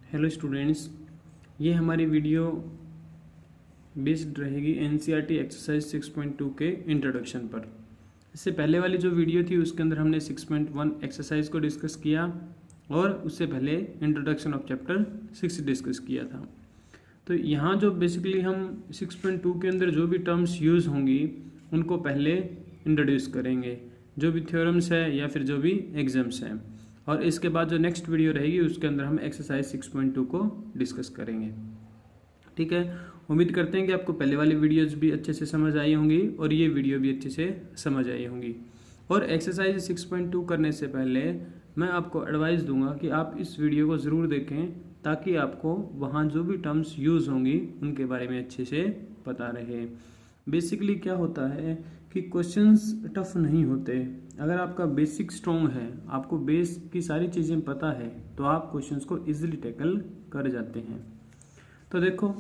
Hello students, ये हमारी video based रहेगी एनसीईआरटी एक्सरसाइज 6.2 के इंट्रोडक्शन पर। इससे पहले वाली जो वीडियो थी उसके अंदर हमने 6.1 एक्सरसाइज को डिस्कस किया और उससे पहले इंट्रोडक्शन ऑफ चैप्टर 6 डिस्कस किया था। तो यहाँ जो बेसिकली हम 6.2 के अंदर जो भी टर्म्स यूज़ होंगी उनको पहले इंट्रोड्यूस करेंगे, जो भी थ्योरम्स है या फिर जो भी एग्जाम्स हैं, और इसके बाद जो नेक्स्ट वीडियो रहेगी उसके अंदर हम एक्सरसाइज 6.2 को डिस्कस करेंगे। ठीक है, उम्मीद करते हैं कि आपको पहले वाली वीडियोस भी अच्छे से समझ आई होंगी और ये वीडियो भी अच्छे से समझ आई होंगी। और एक्सरसाइज 6.2 करने से पहले मैं आपको एडवाइस दूंगा कि आप इस वीडियो को ज़रूर देखें ताकि आपको वहाँ जो भी टर्म्स यूज़ होंगी उनके बारे में अच्छे से पता रहे। बेसिकली क्या होता है कि क्वेश्चंस टफ नहीं होते। अगर आपका बेसिक स्ट्रॉन्ग है, आपको बेस की सारी चीज़ें पता है, तो आप क्वेश्चंस को इजीली टैकल कर जाते हैं। तो देखो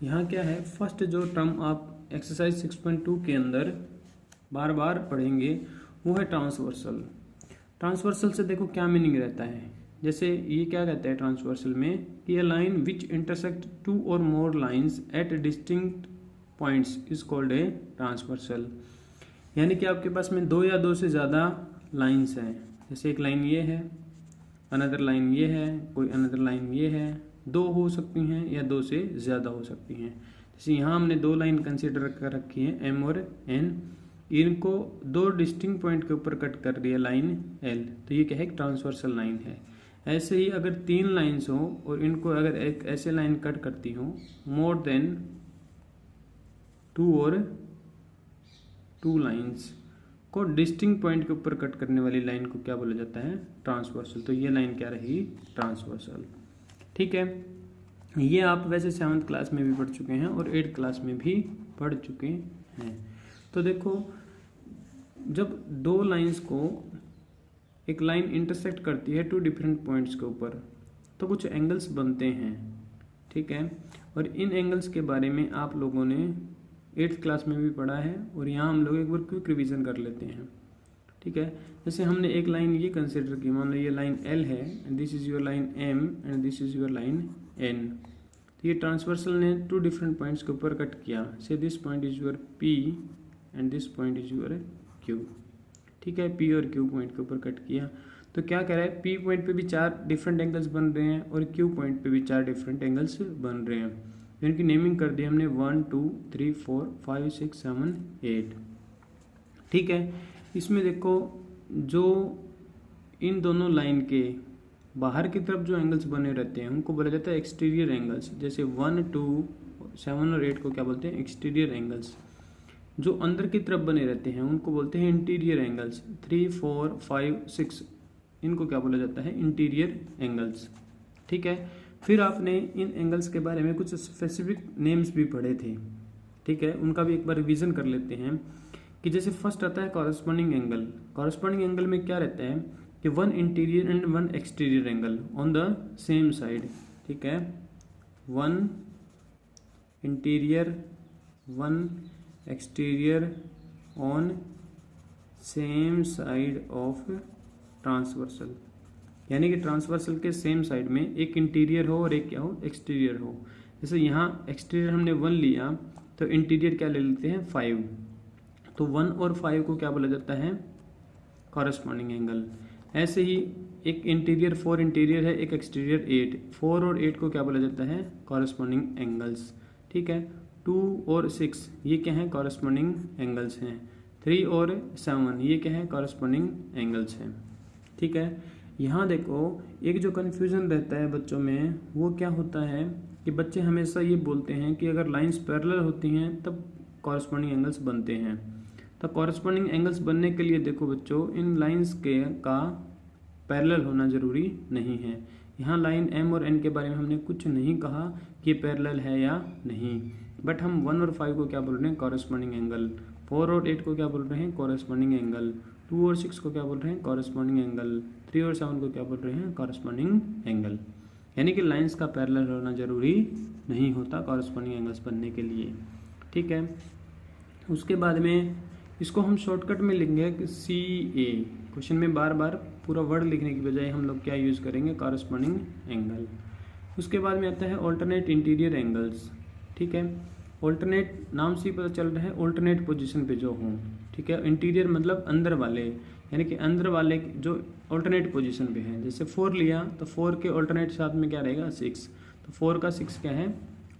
यहाँ क्या है, फर्स्ट जो टर्म आप एक्सरसाइज 6.2 के अंदर बार बार पढ़ेंगे वो है ट्रांसवर्सल। ट्रांसवर्सल से देखो क्या मीनिंग रहता है। जैसे ये क्या कहता है ट्रांसवर्सल में कि a line which intersect two और more lines at distinct points is called a transversal. यानी कि आपके पास में दो या दो से ज़्यादा लाइंस हैं। जैसे एक लाइन ये है, अनदर लाइन ये है, कोई अनदर लाइन ये है, दो हो सकती हैं या दो से ज़्यादा हो सकती हैं। जैसे यहाँ हमने दो लाइन कंसीडर कर रखी है एम और एन, इनको दो डिस्टिंक्ट पॉइंट के ऊपर कट कर रही है लाइन एल, तो ये क्या है, एक ट्रांसवर्सल लाइन है। ऐसे ही अगर तीन लाइन्स हो और इनको अगर एक ऐसे लाइन कट करती हो मोर देन टू और टू लाइंस को डिस्टिंक्ट पॉइंट के ऊपर कट करने वाली लाइन को क्या बोला जाता है, ट्रांसवर्सल। तो ये लाइन क्या रही, ट्रांसवर्सल। ठीक है, ये आप वैसे 7th क्लास में भी पढ़ चुके हैं और 8th क्लास में भी पढ़ चुके हैं। तो देखो जब दो लाइंस को एक लाइन इंटरसेक्ट करती है टू डिफरेंट पॉइंट्स के ऊपर तो कुछ एंगल्स बनते हैं। ठीक है, और इन एंगल्स के बारे में आप लोगों ने 8th क्लास में भी पढ़ा है और यहाँ हम लोग एक बार क्विक रिवीजन कर लेते हैं। ठीक है, जैसे हमने एक लाइन ये कंसिडर की, मान लो ये लाइन L है and this is your line M and this is your line N। तो ये ट्रांसवर्सल ने टू डिफरेंट पॉइंट्स के ऊपर कट किया। से this point is your P and this point is your Q। ठीक है, P और Q पॉइंट के ऊपर कट किया तो क्या कह रहा है, P पॉइंट पे भी 4 डिफरेंट एंगल्स बन रहे हैं और Q पॉइंट पे भी 4 डिफरेंट एंगल्स बन रहे हैं। इनकी नेमिंग कर दी हमने 1 2 3 4 5 6 7 8। ठीक है, इसमें देखो जो इन दोनों लाइन के बाहर की तरफ जो एंगल्स बने रहते हैं उनको बोला जाता है एक्सटीरियर एंगल्स। जैसे 1 2 7 और 8 को क्या बोलते हैं, एक्सटीरियर एंगल्स। जो अंदर की तरफ बने रहते हैं उनको बोलते हैं इंटीरियर एंगल्स। 3 4 5 6 इनको क्या बोला जाता है, इंटीरियर एंगल्स। ठीक है, फिर आपने इन एंगल्स के बारे में कुछ स्पेसिफिक नेम्स भी पढ़े थे। ठीक है, उनका भी एक बार रिवीजन कर लेते हैं कि जैसे फर्स्ट आता है कॉरस्पॉन्डिंग एंगल। कॉरस्पॉन्डिंग एंगल में क्या रहता है कि one interior and one exterior angle on the same side. ठीक है, one interior one exterior on same side of transversal. यानी कि ट्रांसवर्सल के सेम साइड में एक इंटीरियर हो और एक क्या हो, एक्सटीरियर हो। जैसे यहाँ एक्सटीरियर हमने 1 लिया तो इंटीरियर क्या ले लेते हैं, 5। तो 1 और 5 को क्या बोला जाता है, कॉरस्पॉन्डिंग एंगल। ऐसे ही एक इंटीरियर 4 इंटीरियर है, एक एक्सटीरियर 8, 4 और 8 को क्या बोला जाता है, कॉरस्पॉन्डिंग एंगल्स। ठीक है, 2 और 6 ये क्या है, कॉरस्पॉन्डिंग एंगल्स हैं। 3 और 7 ये क्या है, कॉरस्पॉन्डिंग एंगल्स हैं। ठीक है, यहाँ देखो एक जो कन्फ्यूज़न रहता है बच्चों में वो क्या होता है कि बच्चे हमेशा ये बोलते हैं कि अगर लाइंस पैरेलल होती हैं तब कॉरस्पॉन्डिंग एंगल्स बनते हैं। तो कॉरस्पॉन्डिंग एंगल्स बनने के लिए देखो बच्चों इन लाइंस के का पैरेलल होना ज़रूरी नहीं है। यहाँ लाइन M और N के बारे में हमने कुछ नहीं कहा कि ये पैरेलल है या नहीं, बट हम 1 और 5 को क्या बोल रहे हैं, कॉरस्पॉन्डिंग एंगल। 4 और 8 को क्या बोल रहे हैं, कॉरस्पॉन्डिंग एंगल। 2 और 6 को क्या बोल रहे हैं, कॉरस्पॉन्डिंग एंगल। 3 और 7 को क्या बोल रहे हैं, कॉरस्पॉन्डिंग एंगल। यानी कि लाइंस का पैरेलल होना जरूरी नहीं होता कॉरस्पॉन्डिंग एंगल्स बनने के लिए। ठीक है, उसके बाद में इसको हम शॉर्टकट में लिखेंगे कि CA। क्वेश्चन में बार बार पूरा वर्ड लिखने की बजाय हम लोग क्या यूज़ करेंगे, कॉरस्पॉन्डिंग एंगल। उसके बाद में आता है ऑल्टरनेट इंटीरियर एंगल्स। ठीक है, ऑल्टरनेट नाम से ही पता चल रहा है ऑल्टरनेट पोजीशन पे जो हों। ठीक है, इंटीरियर मतलब अंदर वाले, यानी कि अंदर वाले जो ऑल्टरनेट पोजीशन पे हैं। जैसे 4 लिया तो 4 के ऑल्टरनेट साथ में क्या रहेगा, 6, तो 4 का 6 क्या है,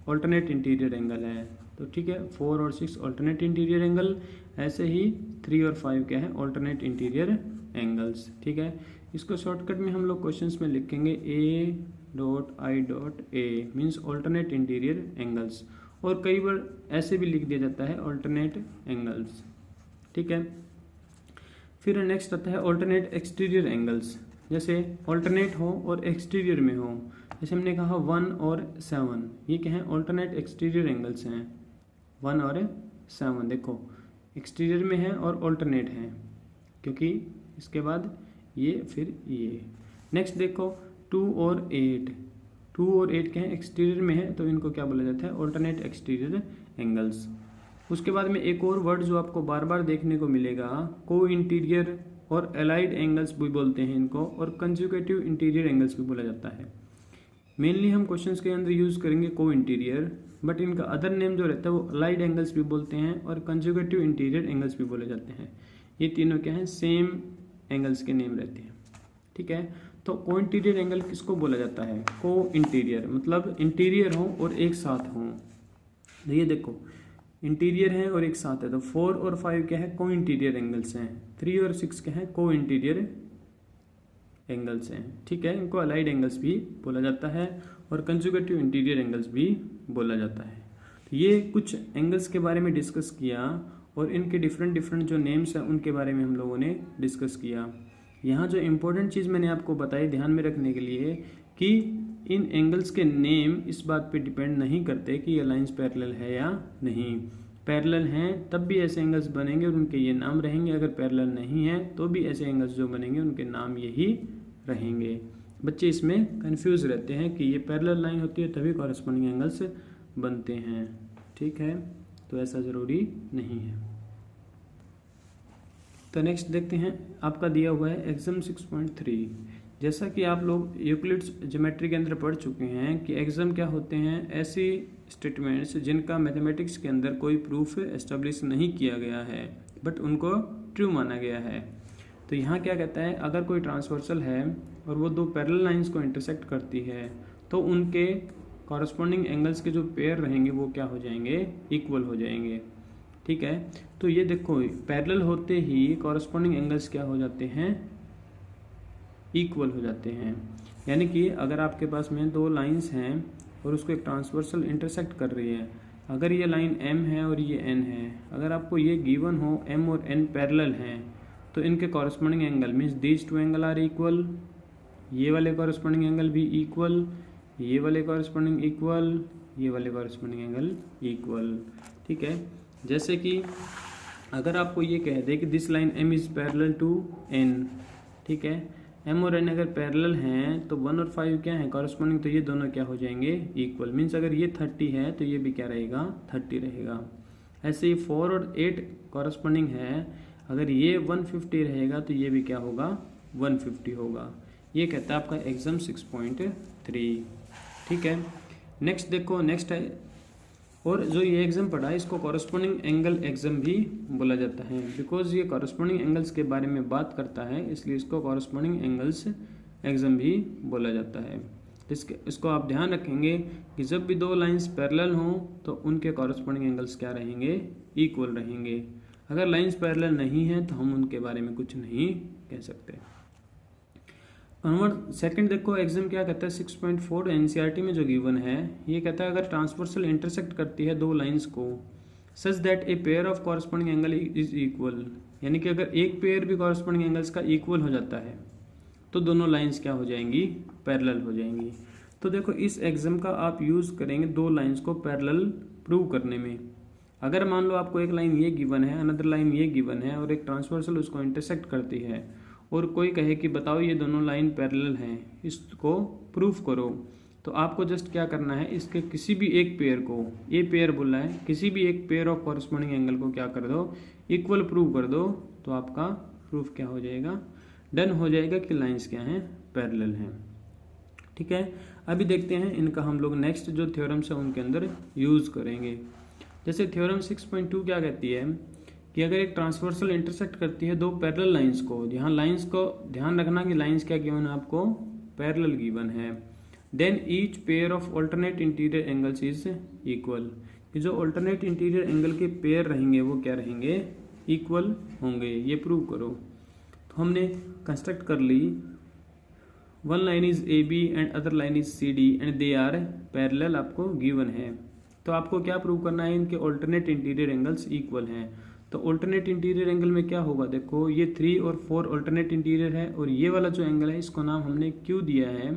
ऑल्टरनेट इंटीरियर एंगल है। तो ठीक है, 4 और 6 ऑल्टरनेट इंटीरियर एंगल। ऐसे ही 3 और 5 क्या है, ऑल्टरनेट इंटीरियर एंगल्स। ठीक है, इसको शॉर्टकट में हम लोग क्वेश्चंस में लिखेंगे A.I.A means alternate interior angles, और कई बार ऐसे भी लिख दिया जाता है ऑल्टरनेट एंगल्स। ठीक है, फिर नेक्स्ट आता है ऑल्टरनेट एक्सटीरियर एंगल्स। जैसे ऑल्टरनेट हो और एक्सटीरियर में हो, जैसे हमने कहा 1 और 7, ये क्या है, ऑल्टरनेट एक्सटीरियर एंगल्स हैं। 1 और 7 देखो एक्सटीरियर में है और ऑल्टरनेट है, क्योंकि इसके बाद ये फिर ये। नेक्स्ट देखो 2 और 8, 2 और 8 क्या है, एक्सटीरियर में है, तो इनको क्या बोला जाता है, ऑल्टरनेट एक्सटीरियर एंगल्स। उसके बाद में एक और वर्ड जो आपको बार बार देखने को मिलेगा, को इंटीरियर और एलाइड एंगल्स भी बोलते हैं इनको, और कंजुगेटिव इंटीरियर एंगल्स भी बोला जाता है। मेनली हम क्वेश्चंस के अंदर यूज करेंगे को इंटीरियर, बट इनका अदर नेम जो रहता है वो अलाइड एंगल्स भी बोलते हैं और कंजुगेटिव इंटीरियर एंगल्स भी बोले जाते हैं। ये तीनों क्या है, सेम एंगल्स के नेम रहते हैं। ठीक है, तो को इंटीरियर एंगल किसको बोला जाता है, को इंटीरियर मतलब इंटीरियर हो और एक साथ हो। तो ये देखो इंटीरियर है और एक साथ है, तो 4 और 5 क्या है, को इंटीरियर एंगल्स हैं। 3 और 6 क्या है, को इंटीरियर एंगल्स हैं। ठीक है, इनको अलाइड एंगल्स भी बोला जाता है और कंजुगेटिव इंटीरियर एंगल्स भी बोला जाता है। तो ये कुछ एंगल्स के बारे में डिस्कस किया और इनके डिफरेंट जो नेम्स हैं उनके बारे में हम लोगों ने डिस्कस किया। यहाँ जो इम्पोर्टेंट चीज़ मैंने आपको बताई ध्यान में रखने के लिए कि इन एंगल्स के नेम इस बात पे डिपेंड नहीं करते कि ये लाइंस पैरेलल है या नहीं। पैरेलल हैं तब भी ऐसे एंगल्स बनेंगे और उनके ये नाम रहेंगे, अगर पैरेलल नहीं है तो भी ऐसे एंगल्स जो बनेंगे उनके नाम यही रहेंगे। बच्चे इसमें कंफ्यूज रहते हैं कि ये पैरेलल लाइन होती है तभी कॉरस्पॉन्डिंग एंगल्स बनते हैं। ठीक है, तो ऐसा ज़रूरी नहीं है। तो नेक्स्ट देखते हैं, आपका दिया हुआ है एग्जाम 6.3। जैसा कि आप लोग यूक्लिड्स ज्योमेट्री के अंदर पढ़ चुके हैं कि एग्जाम क्या होते हैं, ऐसी स्टेटमेंट्स जिनका मैथमेटिक्स के अंदर कोई प्रूफ एस्टेब्लिश नहीं किया गया है बट उनको ट्रू माना गया है। तो यहाँ क्या कहता है, अगर कोई ट्रांसवर्सल है और वो दो पैरेलल लाइंस को इंटरसेक्ट करती है तो उनके कॉरस्पॉन्डिंग एंगल्स के जो पेयर रहेंगे वो क्या हो जाएंगे, इक्वल हो जाएंगे। ठीक है, तो ये देखो पैरेलल होते ही कॉरस्पॉन्डिंग एंगल्स क्या हो जाते हैं, इक्वल हो जाते हैं। यानी कि अगर आपके पास में दो लाइंस हैं और उसको एक ट्रांसवर्सल इंटरसेक्ट कर रही है, अगर ये लाइन m है और ये n है, अगर आपको ये गिवन हो m और n पैरेलल हैं तो इनके corresponding angle means these two angle are equal, ये वाले कॉरस्पॉन्डिंग एंगल भी इक्वल, ये वाले कॉरस्पॉन्डिंग इक्वल, ये वाले कॉरस्पॉन्डिंग एंगल इक्वल। ठीक है, जैसे कि अगर आपको ये कह दे कि this line m is parallel to n, ठीक है, m और n अगर पैरेलल हैं तो 1 और 5 क्या है कॉरस्पॉन्डिंग, तो ये दोनों क्या हो जाएंगे, इक्वल। मीन्स अगर ये 30 है तो ये भी क्या रहेगा, 30 रहेगा। ऐसे ही 4 और 8 कॉरस्पॉन्डिंग है, अगर ये 150 रहेगा तो ये भी क्या होगा, 150 होगा। ये कहता है आपका एग्जाम 6.3। ठीक है, नेक्स्ट देखो, नेक्स्ट है, और जो ये एग्जाम पढ़ा है इसको कॉरस्पॉन्डिंग एंगल एग्जाम भी बोला जाता है, बिकॉज ये कॉरस्पॉन्डिंग एंगल्स के बारे में बात करता है, इसलिए इसको कॉरस्पॉन्डिंग एंगल्स एग्जाम भी बोला जाता है। इसको आप ध्यान रखेंगे कि जब भी दो लाइंस पैरेलल हों तो उनके कॉरस्पॉन्डिंग एंगल्स क्या रहेंगे, इक्वल रहेंगे। अगर लाइंस पैरेलल नहीं है तो हम उनके बारे में कुछ नहीं कह सकते। नंबर सेकंड देखो, एग्जाम क्या कहता है 6.4 एनसीईआरटी में जो गिवन है, ये कहता है अगर ट्रांसवर्सल इंटरसेक्ट करती है दो लाइंस को such that a pair of corresponding angle is equal, यानी कि अगर एक पेयर भी कॉरस्पॉन्डिंग एंगल्स का इक्वल हो जाता है तो दोनों लाइंस क्या हो जाएंगी, पैरेलल हो जाएंगी। तो देखो इस एग्जाम का आप यूज़ करेंगे दो लाइंस को पैरेलल प्रूव करने में। अगर मान लो आपको एक लाइन ये गिवन है, अनदर लाइन ये गिवन है और एक ट्रांसवर्सल उसको इंटरसेक्ट करती है और कोई कहे कि बताओ ये दोनों लाइन पैरेलल हैं, इसको प्रूफ करो, तो आपको जस्ट क्या करना है, इसके किसी भी एक पेयर को, ये पेयर बोला है, किसी भी एक पेयर ऑफ कॉरस्पॉन्डिंग एंगल को क्या कर दो, इक्वल प्रूव कर दो, तो आपका प्रूफ क्या हो जाएगा, डन हो जाएगा कि लाइंस क्या हैं, पैरेलल हैं। ठीक है, अभी देखते हैं इनका हम लोग नेक्स्ट जो थ्योरम्स है उनके अंदर यूज़ करेंगे। जैसे थ्योरम 6.2 क्या कहती है कि अगर एक ट्रांसवर्सल इंटरसेक्ट करती है दो पैरेलल लाइंस को, यहाँ लाइंस को ध्यान रखना कि लाइंस क्या गिवन है आपको, पैरेलल गिवन है, then each pair of alternate interior angles is equal, कि जो ऑल्टरनेट इंटीरियर एंगल के पेयर रहेंगे वो क्या रहेंगे, इक्वल होंगे, ये प्रूव करो। तो हमने कंस्ट्रक्ट कर ली, one line is A B and other line is C D and they are parallel, आपको गिवन है। तो आपको क्या प्रूव करना है, इनके ऑल्टरनेट इंटीरियर एंगल्स इक्वल हैं। तो ऑल्टरनेट इंटीरियर एंगल में क्या होगा, देखो ये 3 और 4 ऑल्टरनेट इंटीरियर है, और ये वाला जो एंगल है इसको नाम हमने क्यू दिया है,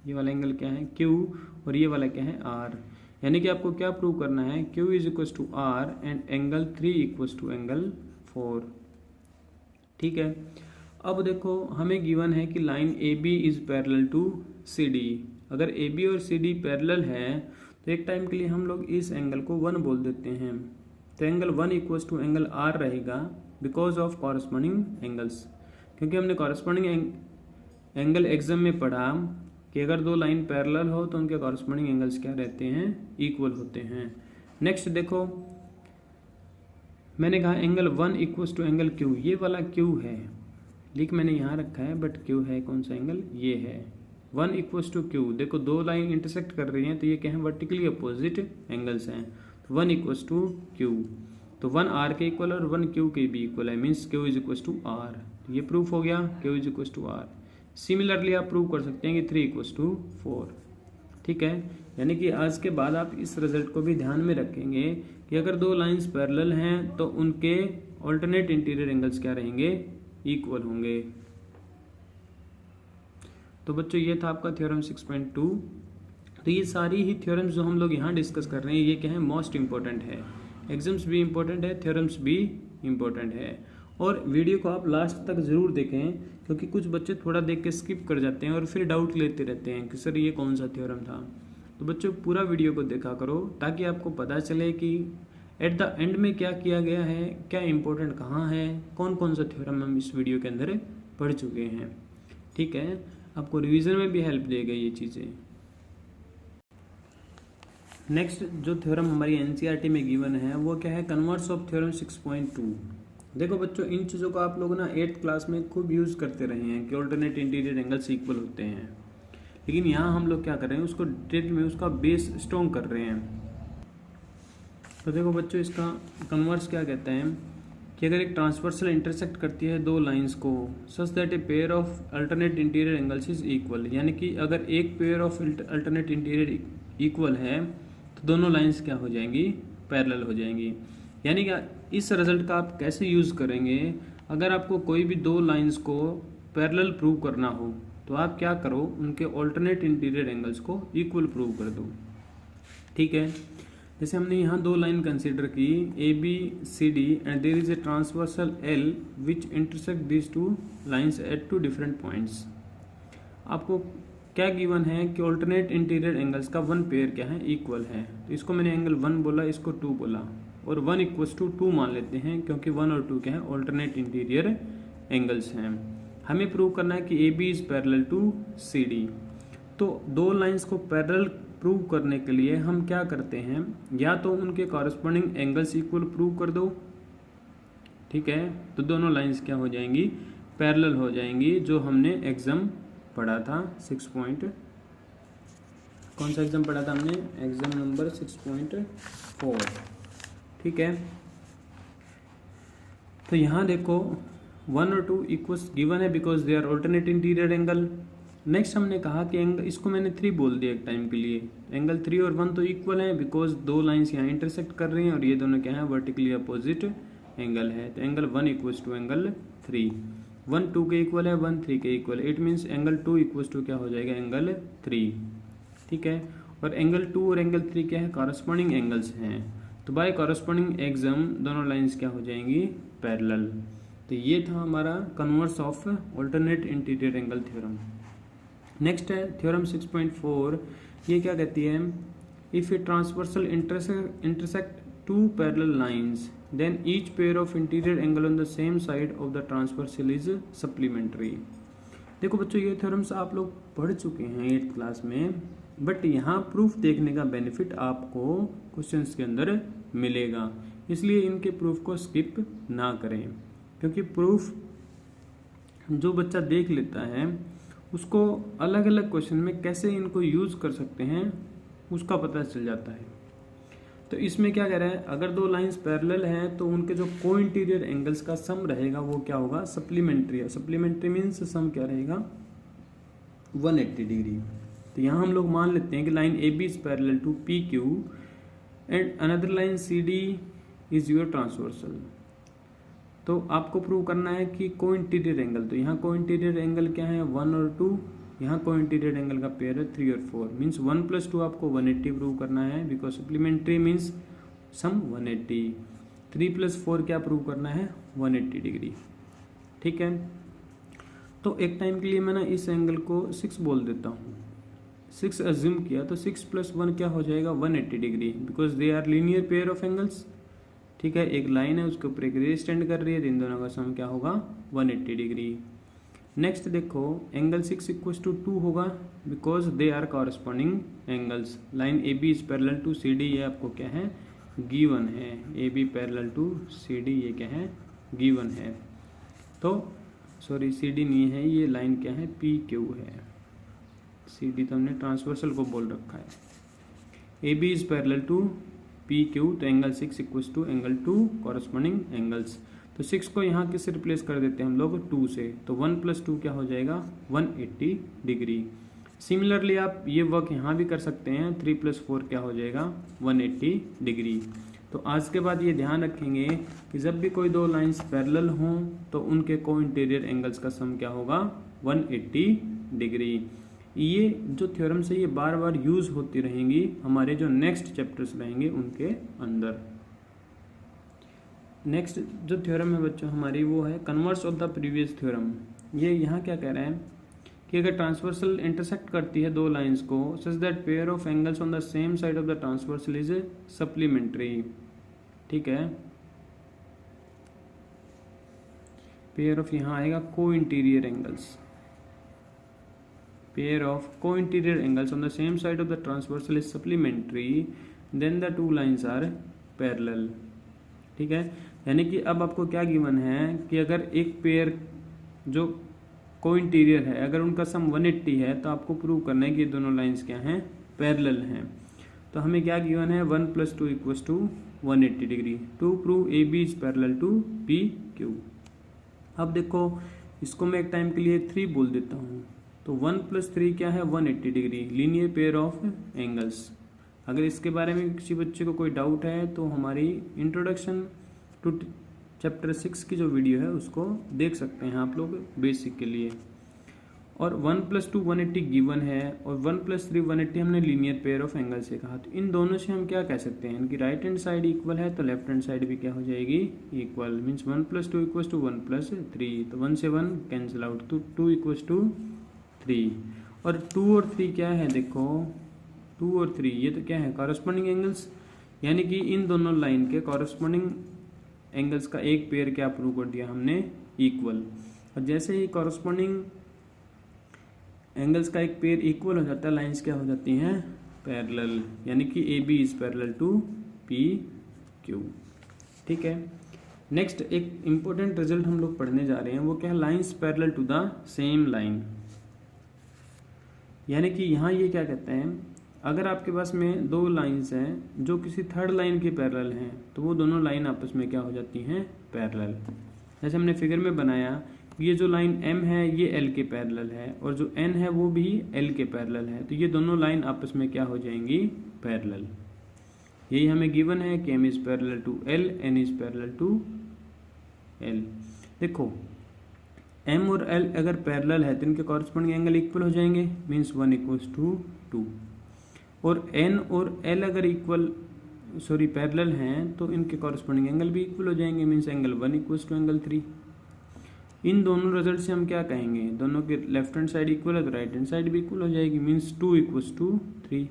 ये वाला एंगल क्या है क्यू, और ये वाला क्या है आर। यानी कि आपको क्या प्रूव करना है, Q is equal to R and angle 3 equal to angle 4। ठीक है, अब देखो हमें गिवन है कि line A B is parallel to C D. अगर ए बी और सी डी पैरेलल है तो एक टाइम के लिए हम लोग इस एंगल को 1 बोल देते हैं। तो angle 1 equal to angle R रहेगा बिकॉज ऑफ कॉरस्पॉन्डिंग एंगल्स, क्योंकि हमने कॉरस्पॉन्डिंग एंगल एग्जाम में पढ़ा कि अगर दो लाइन पैरेलल हो तो उनके कॉरस्पॉन्डिंग एंगल्स क्या रहते हैं, इक्वल होते हैं। नेक्स्ट देखो मैंने कहा angle 1 equal to angle Q, ये वाला क्यू है, लिख मैंने यहाँ रखा है बट क्यू है कौन सा एंगल, ये है 1 इक्वल टू क्यू। देखो दो लाइन इंटरसेक्ट कर रही हैं तो ये क्या है, वर्टिकली अपोजिट एंगल्स हैं। तो 1 इक्वल टू क्यू, तो 1 आर के इक्वल और 1 क्यू के भी इक्वल है, means Q is equal to R. ये प्रूफ हो गया, Q is equal to R. Similarly आप प्रूव कर सकते हैं कि 3 इक्वल टू 4। ठीक है, यानी कि आज के बाद आप इस रिजल्ट को भी ध्यान में रखेंगे कि अगर दो लाइंस पैरेलल हैं तो उनके ऑल्टरनेट इंटीरियर एंगल्स क्या रहेंगे, इक्वल होंगे। तो बच्चों ये था आपका थ्योरम 6.2। तो ये सारी ही थ्योरम्स जो हम लोग यहाँ डिस्कस कर रहे हैं ये क्या है, मोस्ट इंपॉर्टेंट है, एग्जाम्स भी इंपॉर्टेंट है, थ्योरम्स भी इंपॉर्टेंट है। और वीडियो को आप लास्ट तक जरूर देखें, क्योंकि कुछ बच्चे थोड़ा देख के स्किप कर जाते हैं और फिर डाउट लेते रहते हैं कि सर ये कौन सा थ्योरम था। तो बच्चों पूरा वीडियो को देखा करो ताकि आपको पता चले कि एट द एंड में क्या किया गया है, क्या इंपॉर्टेंट कहाँ है, कौन कौन सा थ्योरम हम इस वीडियो के अंदर पढ़ चुके हैं। ठीक है, आपको रिवीजन में भी हेल्प देगा ये चीज़ें। नेक्स्ट जो थ्योरम हमारी एनसीईआरटी में गिवन है वो क्या है, कन्वर्स ऑफ थ्योरम 6.2। देखो बच्चों इन चीज़ों को आप लोग ना 8th क्लास में खूब यूज़ करते रहे हैं कि ऑल्टरनेट इंटीरियर एंगल्स इक्वल होते हैं, लेकिन यहाँ हम लोग क्या कर रहे हैं, उसको डिटेल में उसका बेस स्ट्रॉन्ग कर रहे हैं। तो देखो बच्चों इसका कन्वर्स क्या कहते हैं कि अगर एक ट्रांसवर्सल इंटरसेक्ट करती है दो लाइंस को such that a pair of alternate interior angles is equal, यानी कि अगर एक pair of alternate interior equal है तो दोनों लाइंस क्या हो जाएंगी, पैरेलल हो जाएंगी। यानी कि इस रिजल्ट का आप कैसे यूज़ करेंगे, अगर आपको कोई भी दो लाइंस को पैरेलल प्रूव करना हो तो आप क्या करो, उनके ऑल्टरनेट इंटीरियर एंगल्स को इक्वल प्रूव कर दो। ठीक है, जैसे हमने यहाँ दो लाइन कंसीडर की A B C D and there is a transversal L which intersect this two lines at two different points. आपको क्या गिवन है कि ऑल्टरनेट इंटीरियर एंगल्स का वन पेयर क्या है, इक्वल है। तो इसको मैंने एंगल 1 बोला, इसको 2 बोला, और 1 इक्वल्स टू 2 मान लेते हैं क्योंकि 1 और 2 क्या है, ऑल्टरनेट इंटीरियर एंगल्स हैं। हमें प्रूव करना है कि A B is parallel to C D. तो दो लाइंस को पैरेलल प्रूव करने के लिए हम क्या करते हैं, या तो उनके कॉरस्पॉन्डिंग एंगल्स इक्वल प्रूव कर दो, ठीक है, तो दोनों लाइंस क्या हो जाएंगी, पैरेलल हो जाएंगी, जो हमने एग्जाम पढ़ा था 6 कौन सा एग्जाम पढ़ा था हमने, एग्जाम नंबर 6.4। ठीक है, तो यहाँ देखो 1 और 2 इक्वल्स गिवन है because they are alternate interior angle. Next हमने कहा कि एंगल, इसको मैंने 3 बोल दिया एक टाइम के लिए, एंगल 3 और 1 तो इक्वल है बिकॉज दो लाइंस यहाँ इंटरसेक्ट कर रही हैं और ये दोनों क्या है, वर्टिकली अपोजिट एंगल है। तो एंगल 1 इक्वल्स टू एंगल 3, 1 2 के इक्वल है, 1 3 के equal, it means angle 2 equals to क्या हो जाएगा, एंगल 3। ठीक है, और एंगल 2 और एंगल 3 क्या है, कॉरस्पॉन्डिंग एंगल्स हैं। तो बाय कॉरस्पॉन्डिंग एग्जाम दोनों लाइंस क्या हो जाएंगी, पैरेलल। तो ये था हमारा converse of alternate interior angle theorem. Next है थ्योरम 6.4। ये क्या कहती है, if a transversal intersect two parallel lines then each pair of interior angle on the same side of the transversal is supplementary. देखो बच्चों, ये थ्योरम्स आप लोग पढ़ चुके हैं 8th क्लास में, बट यहाँ प्रूफ देखने का बेनिफिट आपको क्वेश्चंस के अंदर मिलेगा, इसलिए इनके प्रूफ को स्किप ना करें, क्योंकि प्रूफ जो बच्चा देख लेता है उसको अलग अलग क्वेश्चन में कैसे इनको यूज कर सकते हैं उसका पता चल जाता है। तो इसमें क्या कह रहा है, अगर दो लाइंस पैरेलल हैं तो उनके जो को इंटीरियर एंगल्स का सम रहेगा वो क्या होगा, सप्लीमेंट्री है। सप्लीमेंट्री मीन्स सम क्या रहेगा, 180 डिग्री। तो यहाँ हम लोग मान लेते हैं कि line A B is parallel to P Q and another line C D is your transversal. तो आपको प्रूव करना है कि को इंटीरियर एंगल, तो यहाँ को इंटीरियर एंगल क्या है, 1 और 2, यहाँ को इंटीरियर एंगल का पेयर है 3 और 4, मीन्स 1 + 2 आपको 180 प्रूव करना है, बिकॉज सप्लीमेंट्री मीन्स सम 180। 3 + 4 क्या प्रूव करना है, 180 डिग्री। ठीक है, तो एक टाइम के लिए मैं ना इस एंगल को 6 बोल देता हूँ, 6 अज्यूम किया, तो 6 + 1 क्या हो जाएगा, 180 degree, because they are linear pair of angles. ठीक है, एक लाइन है उसके ऊपर एक रे स्टैंड कर रही है, तो इन दोनों का सम क्या होगा, 180 डिग्री। नेक्स्ट देखो, एंगल 6 = 2 होगा, because they are corresponding angles. Line A B is parallel to C D, ये आपको क्या है, गिवन है। A B parallel to C D, ये क्या है, गिवन है। तो सॉरी, सी डी नहीं है, ये लाइन क्या है, पी क्यू है। सी डी तो हमने ट्रांसवर्सल को बोल रखा है। A B is parallel to P Q, तो एंगल 6 = एंगल 2 कॉरस्पॉन्डिंग एंगल्स। तो 6 को यहाँ किससे रिप्लेस कर देते हैं हम लोग, 2 से, तो 1 + 2 क्या हो जाएगा, 180 डिग्री। सिमिलरली आप ये वर्क यहाँ भी कर सकते हैं, 3 + 4 क्या हो जाएगा, 180 डिग्री। तो आज के बाद ये ध्यान रखेंगे कि जब भी कोई दो लाइंस पैरेलल हों तो उनके को इंटीरियर एंगल्स का सम क्या होगा, 180 डिग्री। ये जो थ्योरम्स है ये बार बार यूज होती रहेंगी हमारे जो नेक्स्ट चैप्टर्स रहेंगे उनके अंदर। नेक्स्ट जो थ्योरम है बच्चों हमारी, वो है converse of the previous theorem. ये यहाँ क्या कह रहे हैं कि अगर ट्रांसवर्सल इंटरसेक्ट करती है दो लाइंस को, such that pair of angles on the same side of the transversal is supplementary. ठीक है, पेयर ऑफ यहाँ आएगा को interior angles, pair of co-interior angles on the same side of the transversal is supplementary, then the two lines are parallel। ठीक है, यानी कि अब आपको क्या गिवन है कि अगर एक पेयर जो को-इंटीरियर है अगर उनका सम 180 है तो आपको प्रूव करना है कि ये दोनों लाइंस क्या हैं, पैरेलल हैं। तो हमें क्या गिवन है, 1 + 2 = 180 degree. To prove A B is parallel to P Q. अब देखो इसको मैं एक टाइम के लिए 3 बोल देता हूँ, तो 1 + 3 क्या है, 180 degree, linear pair of angles. अगर इसके बारे में किसी बच्चे को कोई डाउट है तो हमारी इंट्रोडक्शन टू चैप्टर 6 की जो वीडियो है उसको देख सकते हैं आप लोग बेसिक के लिए। और 1 + 2 180 गिवन है और 1 + 3 180 हमने लीनियर पेयर ऑफ एंगल से कहा। तो इन दोनों से हम क्या कह सकते हैं, इनकी राइट हैंड साइड इक्वल है तो लेफ्ट हैंड साइड भी क्या हो जाएगी, इक्वल। मीन्स 1 + 2 = 1 + 3, तो 1 से 1 कैंसिल आउट, तो 2 = 3। और 2 और 3 क्या है, देखो 2 और 3 ये तो क्या है, कॉरस्पॉन्डिंग एंगल्स, यानी कि इन दोनों लाइन के कॉरस्पॉन्डिंग एंगल्स का एक पेयर क्या प्रूव कर दिया हमने, इक्वल। और जैसे ही कॉरस्पॉन्डिंग एंगल्स का एक पेयर इक्वल हो जाता है, लाइंस क्या हो जाती हैं, पैरेलल, यानी कि A B is parallel to P Q. ठीक है, नेक्स्ट एक इंपॉर्टेंट रिजल्ट हम लोग पढ़ने जा रहे हैं, वो क्या है, lines parallel to the same line. यानी कि यहाँ ये क्या कहते हैं, अगर आपके पास में दो लाइंस हैं जो किसी थर्ड लाइन के पैरेलल हैं तो वो दोनों लाइन आपस में क्या हो जाती हैं, पैरेलल। जैसे हमने फिगर में बनाया, ये जो लाइन M है ये L के पैरेलल है और जो N है वो भी L के पैरेलल है, तो ये दोनों लाइन आपस में क्या हो जाएंगी, पैरेलल। यही हमें गिवन है कि M is parallel to L, N is parallel to L। देखो M और L अगर पैरेलल है तो इनके कॉरस्पॉन्डिंग एंगल इक्वल हो जाएंगे, मीन्स 1 = 2। और N और L अगर पैरेलल हैं तो इनके कॉरस्पॉन्डिंग एंगल भी इक्वल हो जाएंगे, मीन्स एंगल 1 = एंगल 3। इन दोनों रिजल्ट से हम क्या कहेंगे, दोनों के लेफ्ट हैंड साइड इक्वल है तो राइट हैंड साइड भी इक्वल हो जाएगी, मीन्स 2 = 3।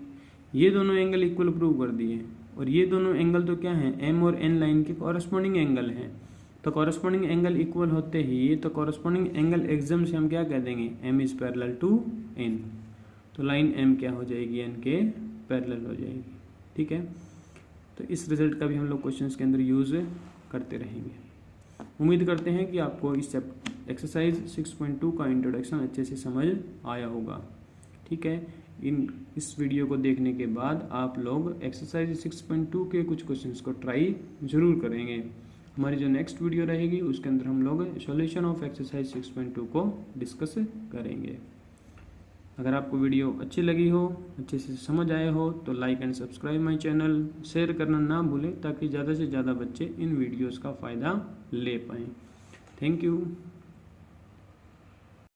ये दोनों एंगल इक्वल प्रूव कर दिए और ये दोनों एंगल तो क्या है, M और N लाइन के कॉरस्पॉन्डिंग एंगल हैं। तो कॉरस्पॉन्डिंग एंगल इक्वल होते ही तो कॉरस्पॉन्डिंग एंगल एग्जाम से हम क्या कह देंगे, m is parallel to n। तो लाइन m क्या हो जाएगी, n के पैरेलल हो जाएगी। ठीक है, तो इस रिजल्ट का भी हम लोग क्वेश्चंस के अंदर यूज़ करते रहेंगे। उम्मीद करते हैं कि आपको इस एक्सरसाइज 6.2 का इंट्रोडक्शन अच्छे से समझ आया होगा। ठीक है, इस वीडियो को देखने के बाद आप लोग एक्सरसाइज 6.2 के कुछ क्वेश्चंस को ट्राई जरूर करेंगे। हमारी जो नेक्स्ट वीडियो रहेगी उसके अंदर हम लोग सॉल्यूशन ऑफ एक्सरसाइज 6.2 को डिस्कस करेंगे। अगर आपको वीडियो अच्छी लगी हो, अच्छे से समझ आए हो, तो like and subscribe my channel, share करना ना भूलें ताकि ज़्यादा से ज़्यादा बच्चे इन वीडियोस का फ़ायदा ले पाएँ। Thank you.